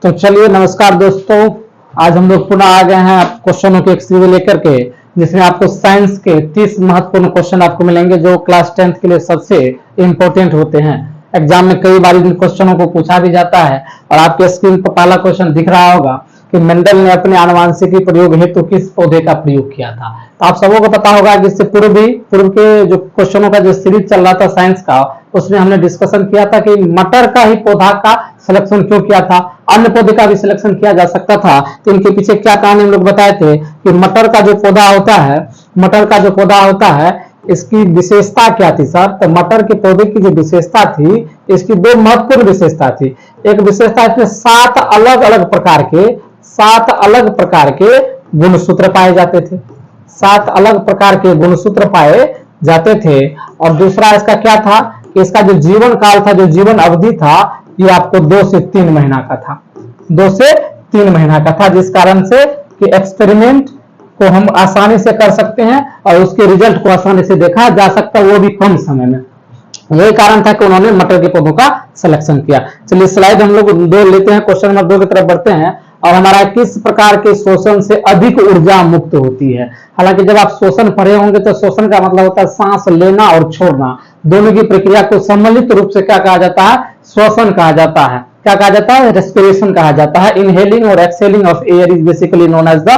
तो चलिए, नमस्कार दोस्तों। आज हम लोग पुनः आ गए हैं क्वेश्चनों के एक सीरीज लेकर के, जिसमें आपको साइंस के 30 महत्वपूर्ण क्वेश्चन आपको मिलेंगे जो क्लास 10th के लिए सबसे इंपॉर्टेंट होते हैं। एग्जाम में कई बार इन क्वेश्चनों को पूछा भी जाता है और आपके स्क्रीन पर पहला क्वेश्चन दिख रहा होगा कि मेंडल ने अपने आनुवांशिकी प्रयोग हेतु किस पौधे का प्रयोग किया था। तो आप सबों को पता होगा कि इससे पूर्व के जो क्वेश्चनों का जो सीरीज चल रहा था साइंस का, उसमें हमने डिस्कशन किया था कि मटर का ही पौधा का सिलेक्शन क्यों किया था, अन्य पौधे का भी सिलेक्शन किया जा सकता था। तो इनके पीछे क्या कहानी हम लोग बताए थे कि मटर का जो पौधा होता है इसकी विशेषता क्या थी सर। तो मटर के पौधे की जो विशेषता थी, इसकी दो महत्वपूर्ण विशेषता थी। एक विशेषता इसमें 7 अलग अलग प्रकार के गुणसूत्र पाए जाते थे। 7 अलग प्रकार के गुणसूत्र पाए जाते थे। और दूसरा इसका क्या था कि इसका जो जीवन काल था, जो जीवन अवधि था, ये आपको 2 से 3 महीना का था। 2 से 3 महीना का था, जिस कारण से कि एक्सपेरिमेंट को हम आसानी से कर सकते हैं और उसके रिजल्ट को आसानी से देखा जा सकता है, वो भी कम समय में। यही कारण था कि उन्होंने मटर के पौधों का सिलेक्शन किया। चलिए स्लाइड हम लोग 2 लेते हैं, क्वेश्चन नंबर 2 की तरफ बढ़ते हैं। और हमारा किस प्रकार के शोषण से अधिक ऊर्जा मुक्त होती है। हालांकि जब आप शोषण पढ़े होंगे तो शोषण का मतलब होता है सांस लेना और छोड़ना, दोनों की प्रक्रिया को सम्मिलित रूप से क्या कहा जाता है, श्वसन कहा जाता है। क्या कहा जाता है, रेस्पिरेशन कहा जाता है। इनहेलिंग और exhaling of air is basically known as the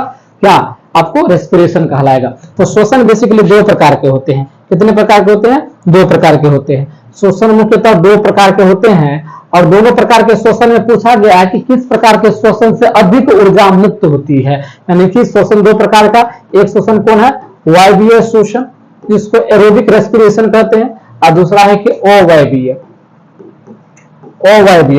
क्या, आपको रेस्पिरेशन कहलाएगा। तो शोषण बेसिकली 2 प्रकार के होते हैं। कितने प्रकार के होते हैं, 2 प्रकार के होते हैं। शोषण मुख्यतः 2 प्रकार के होते हैं और दोनों प्रकार के शोषण में पूछा गया है कि किस प्रकार के शोषण से अधिक ऊर्जा मुक्त होती है। यानी कि शोषण 2 प्रकार का, एक शोषण कौन है, वायवीय शोषण जिसको एरोबिक रेस्पिरेशन कहते हैं, और दूसरा है कि अवायवीय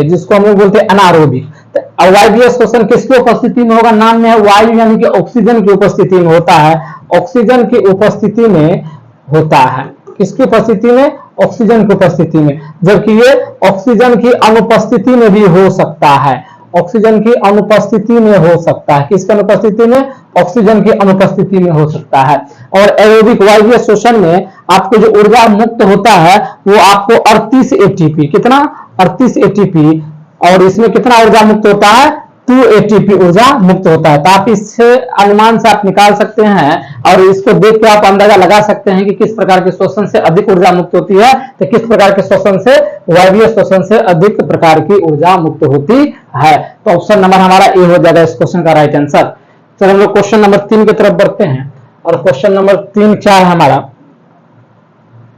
जिसको हम लोग बोलते हैं अनारोबिक। तो अवायवीय शोषण किसकी उपस्थिति में होगा, नाम में है वायु यानी कि ऑक्सीजन की उपस्थिति में होता है। ऑक्सीजन की उपस्थिति में होता है, किसकी उपस्थिति में, ऑक्सीजन की उपस्थिति में। जबकि ये ऑक्सीजन की अनुपस्थिति में भी हो सकता है। ऑक्सीजन की अनुपस्थिति में हो सकता है, किसकी अनुपस्थिति में, ऑक्सीजन की अनुपस्थिति में हो सकता है। और एरोबिक वायवीय शोषण में आपको जो ऊर्जा मुक्त होता है वो आपको 38 एटीपी, कितना, 38 एटीपी। और इसमें कितना ऊर्जा मुक्त होता है, 2 एटीपी ऊर्जा मुक्त होता है। तो आप इससे अनुमान से आप निकाल सकते हैं और इसको देख के आप अंदाजा लगा सकते हैं कि किस प्रकार के शोषण से अधिक ऊर्जा मुक्त होती है, तो किस प्रकार के शोषण से, वायवीय शोषण से अधिक प्रकार की ऊर्जा मुक्त होती है। तो ऑप्शन नंबर हमारा ए हो जाएगा इस क्वेश्चन का राइट आंसर। चलो हम लोग क्वेश्चन नंबर 3 की तरफ बढ़ते हैं। और क्वेश्चन नंबर 3 क्या है हमारा,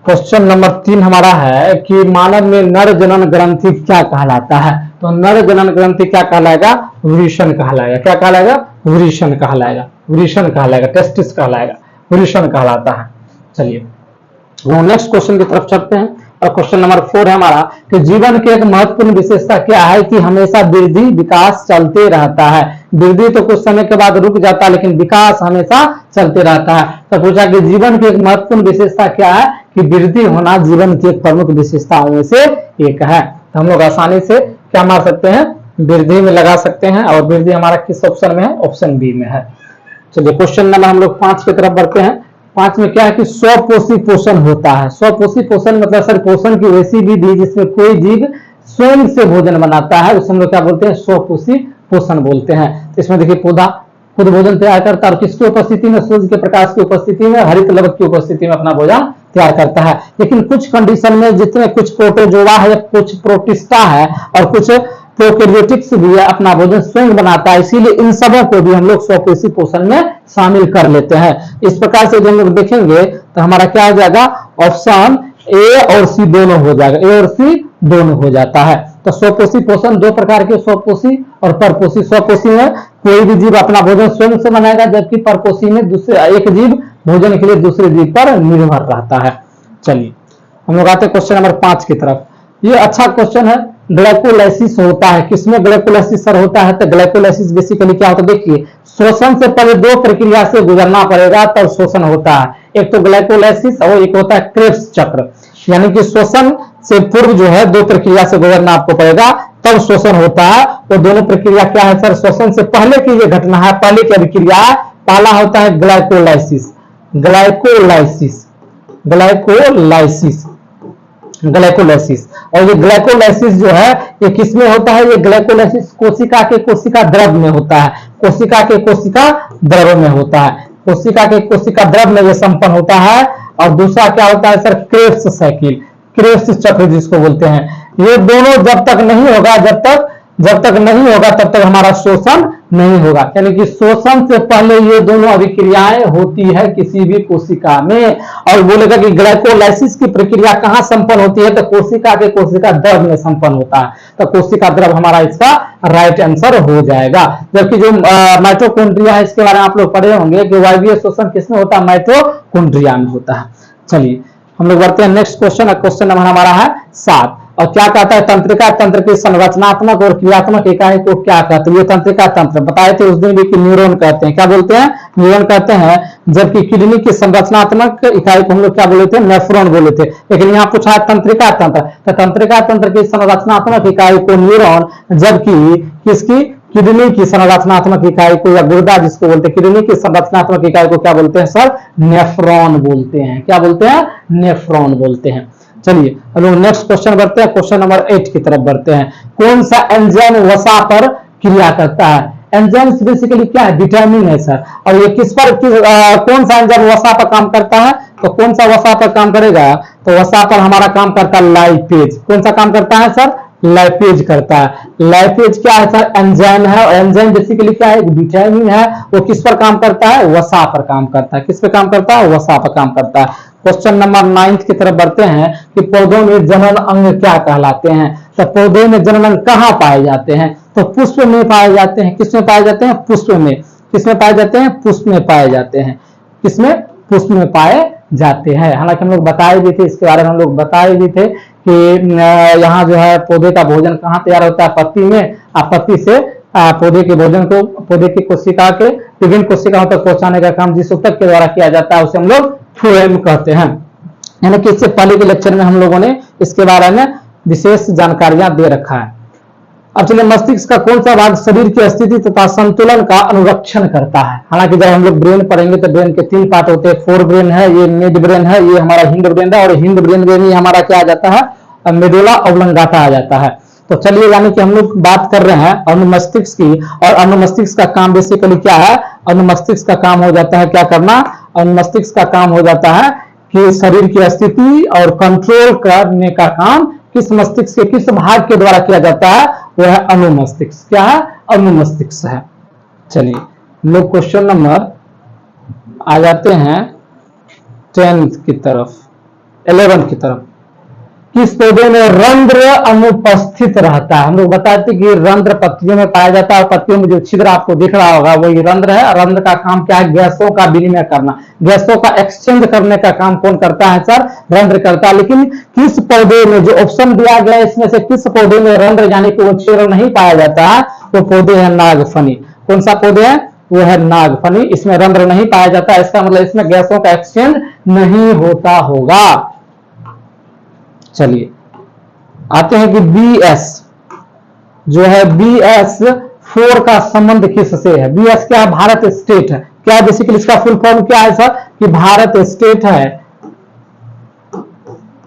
क्वेश्चन नंबर 3 हमारा है कि मानव में नर जनन ग्रंथि क्या कहलाता है। तो नर जनन ग्रंथि क्या कहलाएगा, वृषण कहलाएगा। क्या कहलाएगा, वृषण कहलाएगा, वृषण कहलाएगा, टेस्टिस कहलाएगा, वृषण कहलाता है। चलिए नेक्स्ट क्वेश्चन की तरफ चलते हैं। और क्वेश्चन नंबर 4 है हमारा कि जीवन की एक महत्वपूर्ण विशेषता क्या है कि हमेशा वृद्धि विकास चलते रहता है। वृद्धि तो कुछ समय के बाद रुक जाता है लेकिन विकास हमेशा चलते रहता है। तो पूछा कि जीवन की एक महत्वपूर्ण विशेषता क्या है, कि वृद्धि होना जीवन की एक प्रमुख विशेषताओं में से एक है। तो हम लोग आसानी से क्या मार सकते हैं, वृद्धि में लगा सकते हैं। और वृद्धि हमारा किस ऑप्शन में है, ऑप्शन बी में है। चलिए क्वेश्चन नंबर हम लोग 5 की तरफ बढ़ते हैं। 5 में क्या है कि स्वपोषी पोषण होता है। स्वपोषी पोषण मतलब सर पोषण की वैसी विधि जिसमें कोई जीव स्वयं से भोजन बनाता है, उसे हम लोग क्या बोलते हैं, स्वपोषी पोषण बोलते हैं। तो इसमें देखिए पौधा खुद भोजन तैयार करता है और किसकी उपस्थिति में, सूर्य के प्रकाश की उपस्थिति में, हरित लवक की उपस्थिति में अपना भोजन तैयार करता है। लेकिन कुछ कंडीशन में जितने कुछ प्रोटोजोआ है, कुछ प्रोटिस्टा है और कुछ प्रोकैरियोटिक्स भी है, अपना भोजन स्वयं बनाता है। इसीलिए इन सबों को भी हम लोग स्वपोषी पोषण में शामिल कर लेते हैं। इस प्रकार से जब हम लोग देखेंगे तो हमारा क्या हो जाएगा, ऑप्शन ए और सी दोनों हो जाएगा, ए और सी दोनों हो जाता है। तो स्वपोषी पोषण 2 प्रकार के, स्वपोषी और परपोषी। स्वपोषी में कोई भी जीव अपना भोजन स्वयं से बनाएगा, जबकि परपोषी में दूसरे एक जीव भोजन के लिए दूसरे जीव पर निर्भर रहता है। चलिए हम लोग आते हैं क्वेश्चन नंबर 5 की तरफ। ये अच्छा क्वेश्चन है। ग्लाइकोलाइसिस होता है, किसमें ग्लाइकोलाइसिस सर होता है, तो ग्लाइकोलाइसिस बेसिकली क्या होता है, देखिए शोषण से पहले 2 प्रक्रिया से गुजरना पड़ेगा तब शोषण होता है। एक तो ग्लाइकोलाइसिस और एक होता है क्रेब्स चक्र, यानी कि शोषण से पूर्व जो है 2 प्रक्रिया से गुजरना आपको पड़ेगा तब शोषण होता है। वो दोनों प्रक्रिया क्या है सर, शोषण से पहले की ये घटना है, पहले की अभिक्रिया है। पहला होता है ग्लाइकोलाइसिस, ग्लाइकोलाइसिस, ग्लाइकोलाइसिस ग्लाइकोलाइसिस। और ये ग्लाइकोलाइसिस जो है ये किसमें होता है? ये ग्लाइकोलाइसिस कोशिका के कोशिका द्रव में होता है, कोशिका के कोशिका द्रव में होता है, कोशिका के कोशिका द्रव में ये संपन्न होता है। और दूसरा क्या होता है सर? क्रेब्स साइकिल, क्रेब्स चक्र जिसको बोलते हैं। ये दोनों जब तक नहीं होगा, जब तक नहीं होगा तब तक हमारा शोषण नहीं होगा, यानी कि शोषण से पहले ये दोनों अभिक्रियाएं होती है किसी भी कोशिका में। और बोलेगा कि ग्लाइकोलाइसिस की प्रक्रिया कहां संपन्न होती है? तो कोशिका के कोशिका द्रव में संपन्न होता है। तो कोशिका द्रव हमारा इसका राइट आंसर हो जाएगा। जबकि जो माइटोकॉन्ड्रिया है इसके बारे में आप लोग पढ़े होंगे कि वायवीय शोषण किसमें होता है? माइटोकॉन्ड्रिया में होता है। चलिए हम लोग बढ़ते हैं नेक्स्ट क्वेश्चन। क्वेश्चन नंबर हमारा है 7 और क्या कहता है? तंत्रिका तंत्र की संरचनात्मक और क्रियात्मक इकाई को क्या कहते हैं? ये तंत्रिका तंत्र बताए थे उस दिन भी कि न्यूरॉन कहते हैं। क्या बोलते हैं? न्यूरॉन कहते हैं। जबकि किडनी की संरचनात्मक इकाई को हम लोग क्या बोले थे? नेफ्रॉन बोले थे। लेकिन यहाँ पूछा है तंत्रिका तंत्र, तो तंत्रिका तंत्र की संरचनात्मक इकाई को न्यूरॉन, जबकि किसकी? किडनी की संरचनात्मक इकाई को या गुर्दा जिसको बोलते हैं, किडनी की संरचनात्मक इकाई को क्या बोलते हैं सर? नेफ्रॉन बोलते हैं। क्या बोलते हैं? नेफ्रॉन बोलते हैं। चलिए हम लोग नेक्स्ट क्वेश्चन बढ़ते हैं, क्वेश्चन नंबर 8 की तरफ बढ़ते हैं। कौन सा एंजाइम वसा पर क्रिया करता है? एंजाइम बेसिकली क्या है? विटामिन है सर। और ये किस पर कौन सा एंजाइम वसा पर काम करता है? तो कौन सा वसा पर काम करेगा? तो वसा पर हमारा काम करता है लाइपेज। कौन सा काम करता है सर? लाइपेज करता है। लाइपेज क्या है सर? एंजाइम है। और एंजाइम बेसिकली क्या है? विटामिन है। वो किस पर काम करता है? वसा पर काम करता है। किस पे काम करता है? वसा पर काम करता है। क्वेश्चन नंबर 9 की तरफ बढ़ते हैं कि पौधों में जनन अंग क्या कहलाते हैं? तो पौधे में जनन अंग कहाँ पाए जाते हैं? तो पुष्प में पाए जाते हैं। किसमें पाए जाते हैं? पुष्प में। किसमें पाए जाते हैं? पुष्प में पाए जाते हैं। किसमें? पुष्प में पाए जाते हैं। हालांकि हम लोग बताए भी थे, इसके बारे में हम लोग बताए भी थे कि यहाँ जो है पौधे का भोजन कहाँ तैयार होता है? पत्ती में। पत्ती से पौधे के भोजन को पौधे की कोशिका के विभिन्न कोशिकाओं तक पहुंचाने का काम जिस ऊतक के द्वारा किया जाता है उसे हम लोग फ्लोएम कहते हैं। यानी कि इससे पहले के लेक्चर में हम लोगों ने इसके बारे में विशेष जानकारियां दे रखा है। अब चलिए, मस्तिष्क का कौन सा भाग शरीर की स्थिति तथा संतुलन का अनुरक्षण करता है? हालांकि जब हम लोग ब्रेन पढ़ेंगे तो ब्रेन के 3 पार्ट होते हैं। फोर ब्रेन है, ये मिड ब्रेन है, ये हमारा हिंड ब्रेन है। और हिंड ब्रेन में ही हमारा क्या आ जाता है? मेडुला ऑब्लंगाटा आ जाता है। तो चलिए, यानी कि हम लोग बात कर रहे हैं अनुमस्तिष्क की। और अनुमस्तिष्क का काम बेसिकली क्या है? अनुमस्तिष्क का काम हो जाता है क्या करना? अनुमस्तिष्क का काम हो जाता है कि शरीर की स्थिति और कंट्रोल करने का काम किस मस्तिष्क के किस भाग के द्वारा किया जाता है? वो है अनुमस्तिष्क। क्या है? अनुमस्तिष्क है। चलिए लोग क्वेश्चन नंबर आ जाते हैं 10 की तरफ, 11 की तरफ। किस पौधे में रंध्र अनुपस्थित रहता है? हम लोग बताते कि रंध्र पत्तियों में पाया जाता है। पत्तियों में जो छिद्र आपको दिख रहा होगा वही रंध्र है। रंध्र का काम क्या है? गैसों का विनिमय करना, गैसों का एक्सचेंज करने का काम कौन करता है सर? रंध्र करता है। लेकिन किस पौधे में, जो ऑप्शन दिया गया है इसमें से किस पौधे में रंध्र यानी कि वो छिद्र नहीं पाया जाता है? वो पौधे है नागफनी। कौन सा पौधे है? वो है नागफनी। इसमें रंध्र नहीं पाया जाता, इसका मतलब इसमें गैसों का एक्सचेंज नहीं होता होगा। चलिए आते हैं कि BS जो है, BS4 का संबंध किससे है? BS क्या है? भारत स्टेट है। क्या बेसिकली इसका फुल फॉर्म क्या है सर? कि भारत स्टेट है।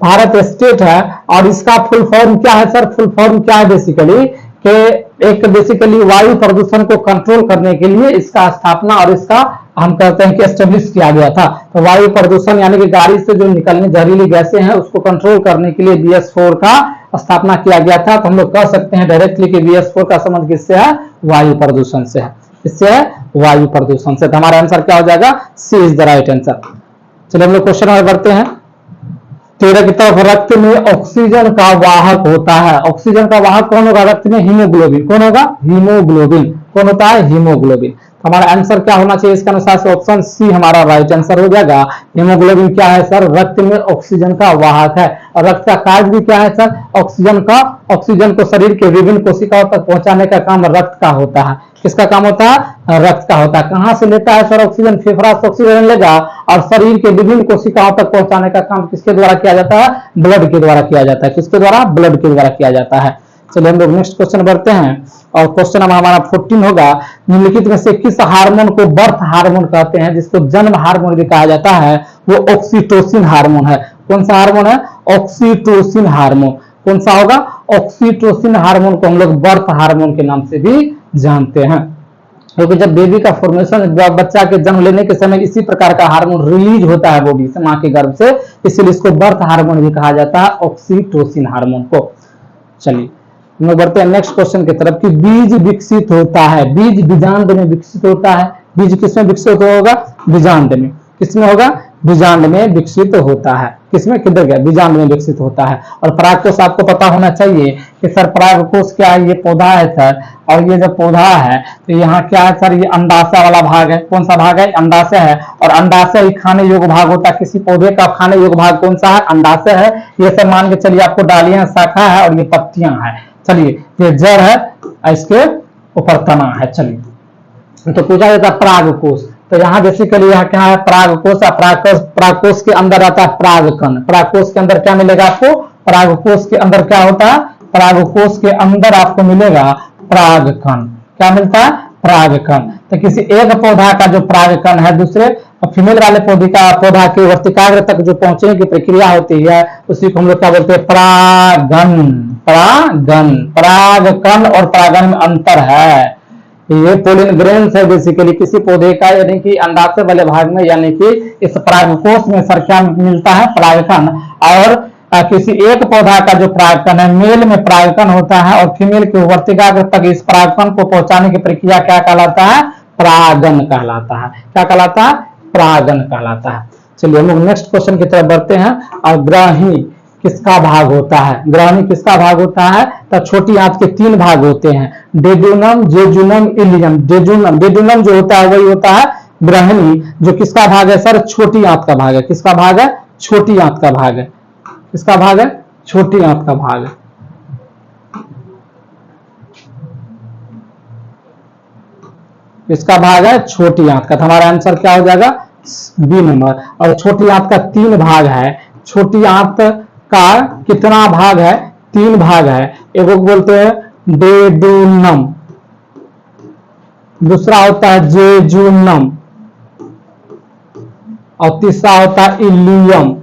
भारत स्टेट है। और इसका फुल फॉर्म क्या है सर? फुल फॉर्म क्या है बेसिकली? कि एक बेसिकली वायु प्रदूषण को कंट्रोल करने के लिए इसका स्थापना और इसका हम कहते हैं कि एस्टेब्लिश किया गया था। तो वायु प्रदूषण यानी कि गाड़ी से जो निकलने जहरीली गैसें हैं उसको कंट्रोल करने के लिए BS4 का स्थापना किया गया था। तो हम लोग कह सकते हैं डायरेक्टली कि BS4 का संबंध किससे है? वायु प्रदूषण से है। इससे है वायु प्रदूषण से। तो हमारा आंसर क्या हो जाएगा? C is the right answer. चलिए हम लोग क्वेश्चन में बढ़ते हैं 13 की तरफ। रक्त में ऑक्सीजन का वाहक होता है। ऑक्सीजन का वाहक कौन होगा रक्त में? हीमोग्लोबिन। कौन होगा? हीमोग्लोबिन। कौन होता है? हीमोग्लोबिन। हमारा आंसर क्या होना चाहिए इसके अनुसार से? ऑप्शन C हमारा राइट आंसर हो जाएगा। हीमोग्लोबिन क्या है सर? रक्त में ऑक्सीजन का वाहक है। और रक्त का कार्य भी क्या है सर? ऑक्सीजन का, ऑक्सीजन को शरीर के विभिन्न कोशिकाओं तक पहुंचाने का काम रक्त का होता है। किसका काम होता है? रक्त का होता है। कहां से लेता है सर ऑक्सीजन? फेफड़ा से ऑक्सीजन लेगा और शरीर के विभिन्न कोशिकाओं तक पहुंचाने का काम किसके द्वारा किया जाता है? ब्लड के द्वारा किया जाता है। किसके द्वारा? ब्लड के द्वारा किया जाता है। चलिए हम लोग नेक्स्ट क्वेश्चन बढ़ते हैं और क्वेश्चन हमारा 14 होगा। निम्नलिखित में से किस हार्मोन को बर्थ हार्मोन कहते हैं, जिसको जन्म हार्मोन भी कहा जाता है? वो ऑक्सीटोसिन हार्मोन है। कौन सा हार्मोन है? Oxytocin hormone. कौन सा होगा? ऑक्सीटोसिन हार्मोन को हम लोग बर्थ हार्मोन के नाम से भी जानते हैं, क्योंकि जब बेबी का फॉर्मेशन, बच्चा के जन्म लेने के समय इसी प्रकार का हार्मोन रिलीज होता है बॉडी से, मां के गर्भ से, इसलिए इसको बर्थ हार्मोन भी कहा जाता है, ऑक्सीटोसिन हार्मोन को। चलिए हम लोग बढ़ते हैं नेक्स्ट क्वेश्चन की तरफ कि बीज विकसित होता है, बीज बीजांड में विकसित होता है। बीज किसमें विकसित होगा? बीजांड में। किसमें होगा? बीजांड में विकसित होता है। किसमें? किधर गया? बीजांड में विकसित होता है। और परागकोश आपको पता होना चाहिए कि सर परागकोश क्या है? ये पौधा है सर, और ये जो पौधा है तो यहाँ क्या है सर? ये अंडाशय वाला भाग है। कौन सा भाग है? अंडाशय है। और अंडाशय ही खाने योग्य भाग होता है। किसी पौधे का खाने योग्य भाग कौन सा है? अंडाशय है। ये सब मान के चलिए, आपको डालियां, शाखा है, और ये पत्तियां है। चलिए ये जड़ है, इसके ऊपर तना है। चलिए तो पूछा जाता है परागकोश, तो यहाँ बेसिकली यहाँ क्या है? परागकोश। परागकोश के अंदर आता है परागकण। परागकोश के अंदर क्या मिलेगा आपको? परागकोश के अंदर क्या होता है? परागकोश के अंदर आपको मिलेगा परागकण। क्या मिलता है? परागकण। तो किसी एक पौधा का जो परागकण है दूसरे फीमेल वाले पौधा के वर्तिकाग्र तक जो पहुंचने की प्रक्रिया होती है, उसी को हम लोग क्या बोलते हैं? परागण। परागकण और परागण में अंतर है। ये पोलिन ग्रेन्स है बेसिकली किसी पौधे का, यानी कि अंडाशय वाले भाग में, यानी कि इस परागकोश में सर क्या मिलता है? परागकण। और किसी एक पौधा का जो परागकण है, मेल में परागकण होता है, और फीमेल के वर्तिकाग्र तक इस परागकण को पहुंचाने की प्रक्रिया क्या कहलाता है? परागण कहलाता है। क्या कहलाता है? परागण कहलाता है। चलिए हम लोग नेक्स्ट क्वेश्चन की तरफ बढ़ते हैं। और ग्राही किसका भाग होता है? ग्राही किसका भाग होता है? तो छोटी आंत के 3 भाग होते हैं, डेड्यूनम, जेजुनम, इलियम। डेड्यूनम जो होता है वही होता है ग्राहिणी, जो किसका भाग है सर? छोटी आंत का भाग है। किसका भाग है? छोटी आंत का भाग है। किसका भाग है? छोटी आंत का भाग है। किसका भाग है? छोटी आंत का। तो हमारा आंसर क्या हो जाएगा? B number. और छोटी आंत का 3 भाग है। छोटी आंत का कितना भाग है? 3 भाग है। एक को बोलते हैं डेड्यूनम, दूसरा होता है जेजुनम, और तीसरा होता है इलियम।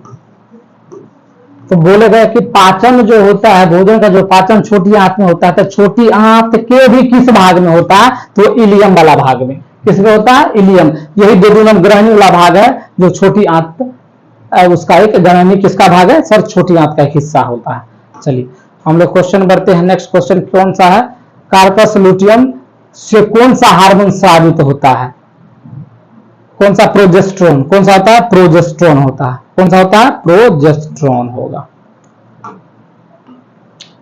तो बोले गए कि पाचन जो होता है, भोजन का जो पाचन छोटी आंत में होता है, तो छोटी आंत के भी किस भाग में होता है? तो इलियम वाला भाग में। किसमें होता है? इलियम। यही डेड्यूनम ग्रहणी वाला भाग है, जो छोटी आंत उसका एक ग्रहणी किसका भाग है सर? छोटी आंत का एक हिस्सा होता है। चलिए हम लोग क्वेश्चन बढ़ते हैं। नेक्स्ट क्वेश्चन कौन सा है? कार्पस लुटियम से कौन सा हार्मोन स्रावित होता है? कौन सा? प्रोजेस्टेरोन। कौन सा होता है? प्रोजेस्टेरोन होता है। कौन सा होता है? प्रोजेस्टेरोन होगा।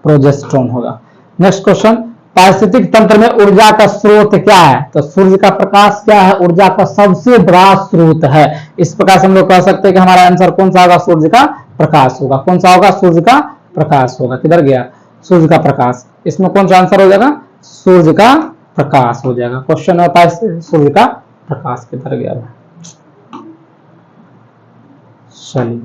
प्रोजेस्टेरोन होगा। नेक्स्ट क्वेश्चन, पारिस्थितिक तंत्र में ऊर्जा का स्रोत क्या है? तो सूर्य का प्रकाश क्या है? ऊर्जा का सबसे बड़ा स्रोत है। इस प्रकार से हम लोग कह सकते हैं कि हमारा आंसर कौन सा होगा? सूर्य का प्रकाश होगा। कौन सा होगा? सूर्य का प्रकाश होगा। किधर गया? सूर्य का प्रकाश। इसमें कौन सा आंसर हो जाएगा? सूर्य का प्रकाश हो जाएगा। क्वेश्चन होता है सूर्य का प्रकाश किधर गया? चलिए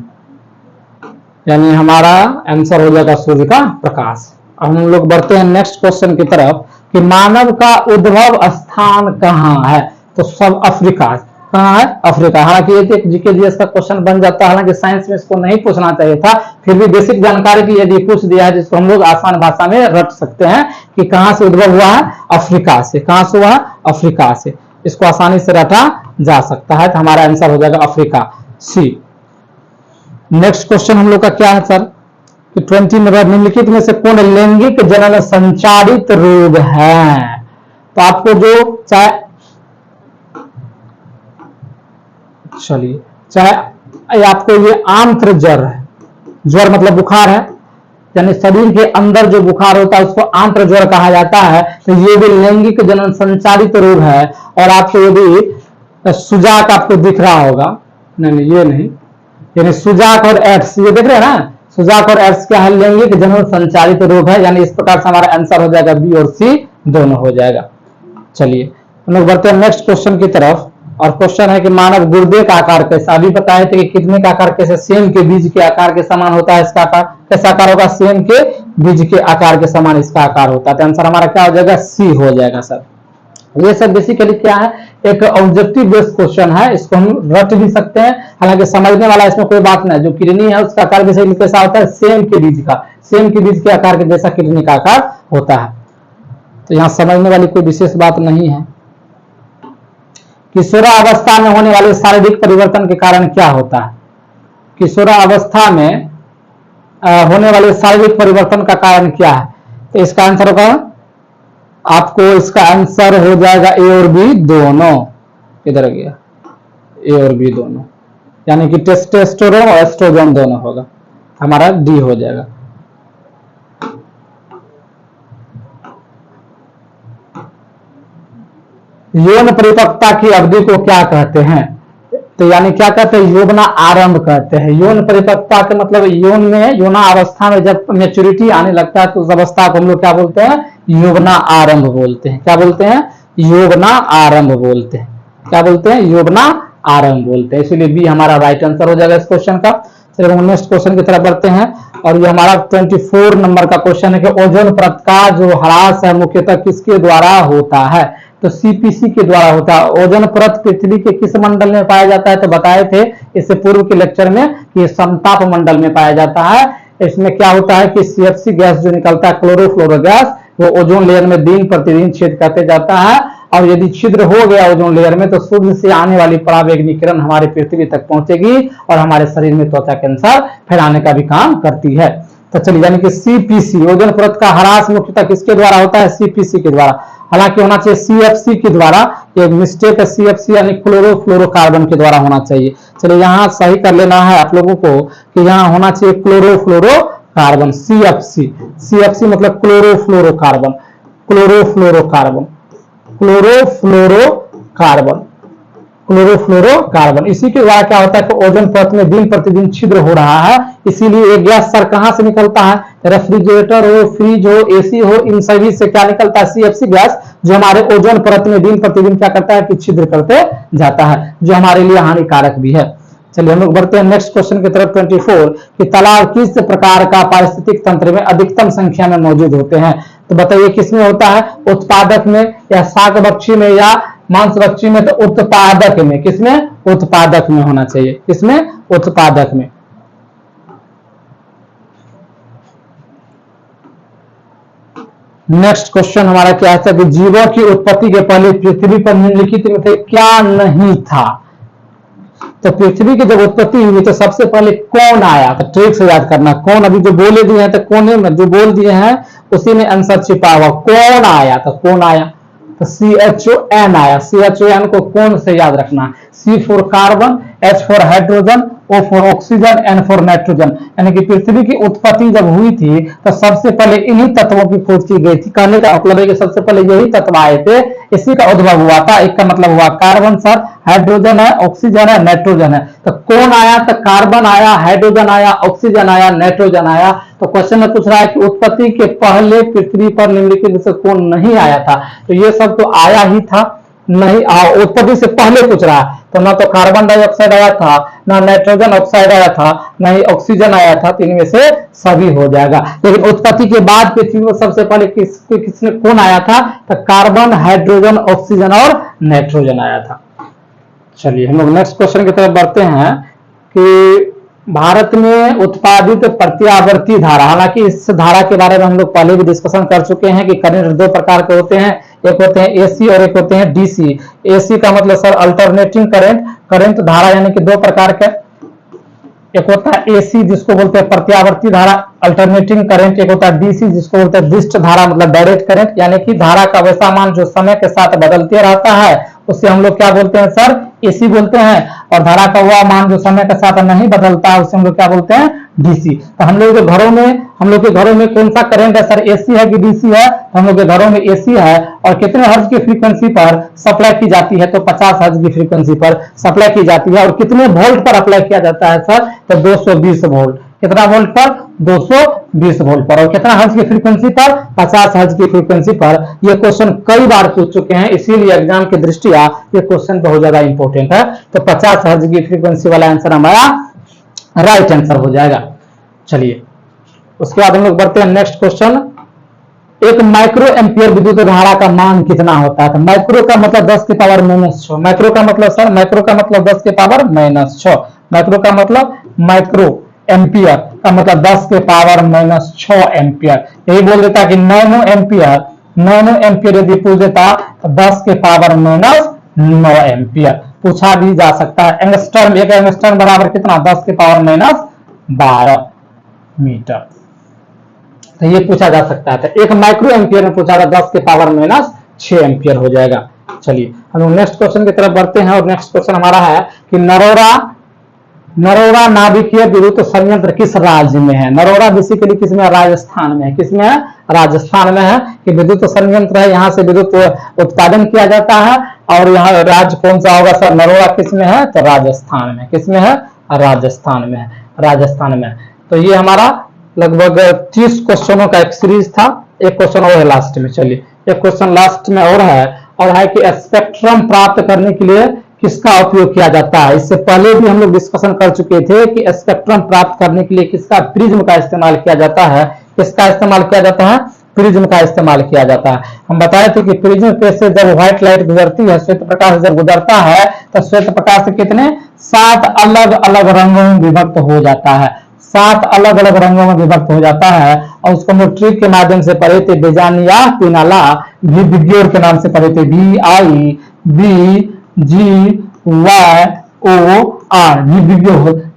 यानी हमारा आंसर हो जाएगा सूर्य का प्रकाश। अब हम लोग बढ़ते हैं नेक्स्ट क्वेश्चन की तरफ कि मानव का उद्भव स्थान कहाँ है? तो सब अफ्रीका। कहाँ है? अफ्रीका। हालांकि ये जीके जीएस का क्वेश्चन बन जाता है, हालांकि साइंस में इसको नहीं पूछना चाहिए था, फिर भी बेसिक जानकारी की यदि पूछ दिया है जिसको हम लोग आसान भाषा में रट सकते हैं कि कहां से उद्भव हुआ है? अफ्रीका से। कहां से हुआ है? अफ्रीका से। इसको आसानी से रटा जा सकता है, तो हमारा आंसर हो जाएगा अफ्रीका, सी। नेक्स्ट क्वेश्चन हम लोग का क्या है सर कि 20 नंबर, निम्नलिखित में से कौन लैंगिक जनन संचारित रोग है? तो आपको जो चाहे आपको ये आंत्र ज्वर है, ज्वर मतलब बुखार है, यानी शरीर के अंदर जो बुखार होता है उसको आंत्र ज्वर कहा जाता है, तो ये भी लैंगिक जनन संचारित रोग है। और आपको यदि सुजाक आपको दिख रहा होगा, नहीं ये नहीं, यानी सुजाक और एड्स ये देख रहे हैं ना, सुजाक और एड्स क्या है? लैंगिक जनन संचारित रोग है। यानी इस प्रकार से हमारा आंसर हो जाएगा बी और सी दोनों हो जाएगा। चलिए हम लोग बढ़ते हैं नेक्स्ट क्वेश्चन की तरफ। और क्वेश्चन है कि मानव गुर्दे का आकार कैसा? अभी बताए थे कि किडनी का आकार कैसे? सेम के बीज के आकार के समान होता है। इसका आकार कैसा आकार होगा? सेम के बीज के आकार के समान इसका आकार होता है। तो आंसर हमारा क्या हो जाएगा? सी हो जाएगा सर। ये सब बेसिकली क्या है, एक ऑब्जेक्टिव बेस्ड क्वेश्चन है, इसको हम रट भी सकते हैं, हालांकि समझने वाला इसमें कोई बात नहीं। जो किडनी है उसका आकार बेसिकली कैसा होता है, सेम के बीज का, सेम के बीज के आकार के जैसा किडनी का आकार होता है। तो यहाँ समझने वाली कोई विशेष बात नहीं है। किशोरावस्था में होने वाले शारीरिक परिवर्तन के कारण क्या होता है? किशोरावस्था में होने वाले शारीरिक परिवर्तन का कारण क्या है? तो इसका आंसर होगा, आपको इसका आंसर हो जाएगा ए और बी दोनों। इधर गया, ए और बी दोनों, यानी कि टेस्टोस्टेरोन और एस्ट्रोजन दोनों होगा, हमारा डी हो जाएगा। यौन परिपक्वता की अवधि को क्या कहते हैं? तो यानी क्या कहते हैं, यौवना आरंभ कहते हैं। यौन परिपक्वता के मतलब यौन में, यौना अवस्था में जब मेच्योरिटी आने लगता है तो उस अवस्था को हम लोग क्या बोलते हैं, यौवना आरंभ बोलते हैं। क्या बोलते हैं, यौवना आरंभ बोलते हैं। क्या बोलते हैं, यौवना आरंभ बोलते हैं। इसलिए बी हमारा राइट आंसर हो जाएगा इस क्वेश्चन का। चलिए हम नेक्स्ट क्वेश्चन की तरफ बढ़ते हैं, और ये हमारा 24 नंबर का क्वेश्चन है कि ओजोन परत का जो ह्रास है मुख्यतः किसके द्वारा होता है? तो सीपीसी के द्वारा होता है। ओजोन परत पृथ्वी के किस मंडल में पाया जाता है? तो बताए थे इससे पूर्व के लेक्चर में कि समताप मंडल में पाया जाता है। इसमें क्या होता है कि सीएफसी गैस जो निकलता है, क्लोरोफ्लोरो गैस, वो ओजोन लेयर में दिन प्रतिदिन छेद करते जाता है, और यदि छिद्र हो गया ओजोन लेयर में तो सूर्य से आने वाली पराबैंगनी किरण हमारे पृथ्वी तक पहुंचेगी और हमारे शरीर में त्वचा कैंसर फैलाने का भी काम करती है। तो चलिए, यानी कि सीपीसी, ओजोन परत का ह्रास मुख्यतः किसके द्वारा होता है? सीपीसी के द्वारा। हालांकि होना चाहिए सीएफसी के द्वारा, ये मिस्टेक है, सीएफसी यानी क्लोरोफ्लोरोकार्बन के द्वारा होना चाहिए। चलिए यहाँ सही कर लेना है आप लोगों को कि यहाँ होना चाहिए क्लोरोफ्लोरोकार्बन, सीएफसी। सीएफसी मतलब क्लोरोफ्लोरोकार्बन, क्लोरोफ्लोरोकार्बन, क्लोरोफ्लोरोकार्बन, क्लोरोफ्लोरोकार्बन। इसी के द्वारा क्या होता है कि ओजोन परत में दिन प्रतिदिन छिद्र हो रहा है। इसीलिए ये गैस सर कहां से निकलता है? रेफ्रिजरेटर हो, फ्रिज हो, एसी हो, इन सभी से क्या निकलता है? सीएफसी गैस, जो हमारे ओजोन परत में दिन प्रतिदिन क्या करता है कि छिद्र करते जाता है, जो हमारे लिए हानिकारक भी है। चलिए हम लोग बढ़ते हैं नेक्स्ट क्वेश्चन की तरफ। 24 कि तालाब किस प्रकार का पारिस्थितिक तंत्र में अधिकतम संख्या में मौजूद होते हैं? तो बताइए किसमें होता है? उत्पादक में, या शाकभक्षी में, या मांसभक्षी में? तो उत्पादक में। किसमें? उत्पादक में होना चाहिए। किसमें? उत्पादक में। नेक्स्ट क्वेश्चन हमारा क्या है कि जीवों की उत्पत्ति के पहले पृथ्वी पर निम्नलिखित में से क्या नहीं था? तो पृथ्वी की जब उत्पत्ति हुई तो सबसे पहले कौन आया? तो ट्रिक से याद करना, कौन, अभी जो बोले दिए हैं तो कोने में जो बोल दिए हैं उसी में आंसर छिपा हुआ। कौन आया? तो कौन आया? तो CHON आया। CHON को कौन से याद रखना? C for carbon, H for hydrogen, O for oxygen, N for nitrogen. यानी कि पृथ्वी की उत्पत्ति जब हुई थी तो सबसे पहले इन्हीं तत्वों की खोज की गई थी। कहने का मतलब है कि सबसे पहले यही तत्व आए थे, इसी का उद्भव हुआ था। एक का मतलब हुआ कार्बन सर, हाइड्रोजन है, ऑक्सीजन है, नाइट्रोजन है। तो कौन आया? तो कार्बन आया, हाइड्रोजन आया, ऑक्सीजन आया, नाइट्रोजन आया। तो क्वेश्चन में पूछ रहा है कि उत्पत्ति के पहले पृथ्वी पर निम्नलिखित में से कौन नहीं आया था? तो ये सब तो आया ही था, नहीं उत्पत्ति से पहले पूछ रहा है तो ना तो कार्बन डाइऑक्साइड आया था, ना नाइट्रोजन ऑक्साइड आया था, ना ही ऑक्सीजन आया था। तो इनमें से सभी हो जाएगा। लेकिन उत्पत्ति के बाद पृथ्वी पर सबसे पहले किसने कौन आया था? तो कार्बन, हाइड्रोजन, ऑक्सीजन और नाइट्रोजन आया था। चलिए हम लोग नेक्स्ट क्वेश्चन की तरफ बढ़ते हैं कि भारत में उत्पादित प्रत्यावर्ती धारा, हालांकि इस धारा के बारे में हम लोग पहले भी डिस्कशन कर चुके हैं कि करंट दो प्रकार के होते हैं, एक होते हैं एसी और एक होते हैं डीसी। एसी का मतलब सर अल्टरनेटिंग करंट, करंट धारा यानी कि दो प्रकार के, एक होता है एसी जिसको बोलते हैं प्रत्यावर्ती धारा अल्टरनेटिंग करंट, एक होता है डीसी जिसको बोलते हैं दिष्ट धारा मतलब डायरेक्ट करंट। यानी कि धारा का वैसा मान जो समय के साथ बदलते रहता है उसे हम लोग क्या बोलते हैं सर? एसी बोलते हैं। और धारा का वह मान जो समय के साथ नहीं बदलता है उसे हम लोग क्या बोलते हैं? डीसी। तो हम लोग के घरों में कौन सा करंट है सर? एसी है कि डीसी है? तो हम लोग के घरों में एसी है। और कितने हर्ट्ज की फ्रीक्वेंसी पर सप्लाई की जाती है? तो 50 हर्ट्ज की फ्रीक्वेंसी पर सप्लाई की जाती है। और कितने वोल्ट पर अप्लाई किया जाता है सर? तो 220 वोल्ट। कितना वोल्ट पर? 220 वोल्ट पर। और कितना हर्ट्ज की फ्रीक्वेंसी पर? 50 हर्ट्ज की फ्रीक्वेंसी पर। यह क्वेश्चन कई बार पूछ चुके हैं, इसीलिए एग्जाम की दृष्टिया यह क्वेश्चन बहुत ज्यादा इंपॉर्टेंट है। तो 50 हर्ट्ज की फ्रीक्वेंसी वाला आंसर हमारा राइट आंसर हो जाएगा। चलिए उसके बाद हम लोग बढ़ते हैं नेक्स्ट क्वेश्चन। एक माइक्रो एम्पियर विद्युत धारा का मान कितना होता है? तो माइक्रो का मतलब 10 की पावर -6, माइक्रो का मतलब सर, माइक्रो का मतलब 10 की पावर -6, माइक्रो का मतलब माइक्रो एम्पियर का मतलब 10 के पावर -6 एम्पियर। यही बोल देता कि नैनो एम्पियर, नैनो एम्पियर यदि पूछ देता तो 10 के पावर -9 एम्पियर पूछा भी जा सकता है। एंगस्ट्रम, एक एंगस्ट्रम बराबर कितना? 10 के पावर -12 मीटर। तो ये पूछा जा सकता है। तो एक माइक्रो एम्पियर में पूछा था 10 के पावर -6 एम्पियर हो जाएगा। चलिए हम लोग नेक्स्ट क्वेश्चन की तरफ बढ़ते हैं और नेक्स्ट क्वेश्चन हमारा है कि नरोरा नाभिकीय विद्युत संयंत्र किस राज्य में है? नरोरा बेसिकली किसमें? राजस्थान में है। किसमें है? राजस्थान में है कि विद्युत संयंत्र है, यहाँ से विद्युत उत्पादन किया जाता है। और यहाँ राज्य कौन सा होगा सर? नरोरा किसमें है? तो राजस्थान में। किसमें है? राजस्थान में है, राजस्थान में। तो ये हमारा लगभग 30 क्वेश्चनों का एक सीरीज था। एक क्वेश्चन और है लास्ट में। चलिए एक क्वेश्चन लास्ट में और है कि स्पेक्ट्रम प्राप्त करने के लिए किसका उपयोग किया जाता है? इससे पहले भी हम लोग डिस्कशन कर चुके थे कि स्पेक्ट्रम प्राप्त करने के लिए किसका? प्रिज्म का इस्तेमाल किया जाता है। किसका इस्तेमाल किया जाता है? प्रिज्म का इस्तेमाल किया जाता है। हम बताए थे कि प्रिज्म पे से जब व्हाइट लाइट गुजरती है, श्वेत प्रकाश जब गुजरता है, तो श्वेत प्रकाश कितने? 7 अलग अलग रंगों में विभक्त हो जाता है। 7 अलग अलग रंगों में विभक्त हो जाता है। और उसको हम लोग ट्रिक के माध्यम से पढ़े थे, बेजानिया पिनाला विग्योर के नाम से पढ़े थे। VIBGYOR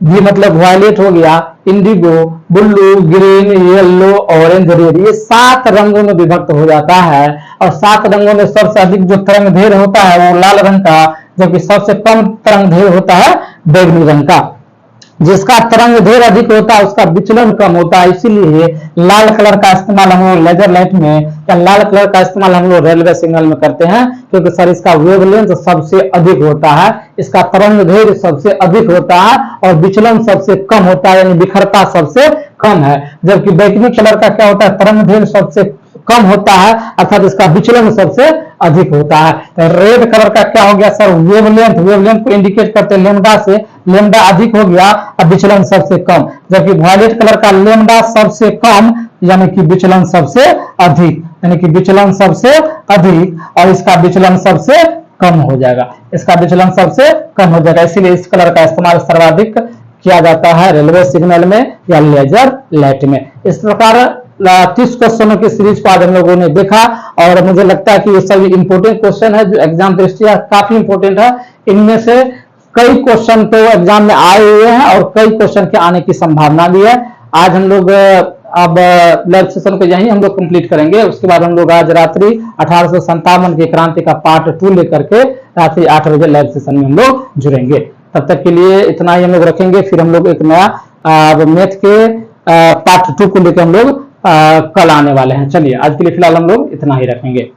वी मतलब वायलेट हो गया, Indigo, blue, green, yellow, orange, red, ये 7 रंगों में विभक्त हो जाता है। और 7 रंगों में सबसे अधिक जो तरंग ढेर होता है वो लाल रंग का, जबकि सबसे कम तरंग ढेर होता है बैगनी रंग का। जिसका तरंग ढेर अधिक होता है उसका विचलन कम होता है, इसीलिए लाल कलर का इस्तेमाल हम लोग लेजर लाइट में या लाल कलर का इस्तेमाल हम लोग रेलवे सिग्नल में करते हैं, क्योंकि सर इसका वेवलेंथ सबसे अधिक होता है, इसका तरंग ढेर सबसे अधिक होता है और विचलन सबसे कम होता है, यानी बिखरता सबसे कम है। जबकि बैगनी कलर का क्या होता है? तरंग ढेर सबसे कम होता है, अर्थात इसका विचलन सबसे अधिक होता है। तो रेड कलर का क्या हो गया सर? वेवलेंथ, वेवलेंथ को इंडिकेट करते हैं लेमडा से, लेमडा अधिक हो गया और विचलन सबसे कम। जबकि वायलेट कलर का लेमडा सबसे कम यानी कि विचलन सबसे अधिक, यानी कि विचलन सबसे अधिक और इसका विचलन सबसे कम हो जाएगा, इसका विचलन सबसे कम हो जाएगा। इसीलिए इस कलर का इस्तेमाल सर्वाधिक किया जाता है रेलवे सिग्नल में या लेजर लाइट में। इस प्रकार 30 क्वेश्चनों की सीरीज को आज हम लोगों ने देखा और मुझे लगता है कि ये सभी इंपोर्टेंट क्वेश्चन है जो एग्जाम दृष्टिया काफी इंपोर्टेंट है। इनमें से कई क्वेश्चन तो एग्जाम में आए हुए हैं और कई क्वेश्चन के आने की संभावना भी है। आज हम लोग अब लैब सेशन को यहीं हम लोग कंप्लीट करेंगे। उसके बाद हम लोग आज रात्रि 1857 की क्रांति का पार्ट 2 लेकर के रात्रि 8 बजे लैब सेशन में हम लोग जुड़ेंगे। तब तक के लिए इतना ही हम लोग रखेंगे, फिर हम लोग एक नया मैथ के पार्ट 2 को लेकर हम लोग कल आने वाले हैं। चलिए आज के लिए फिलहाल हम लोग इतना ही रखेंगे।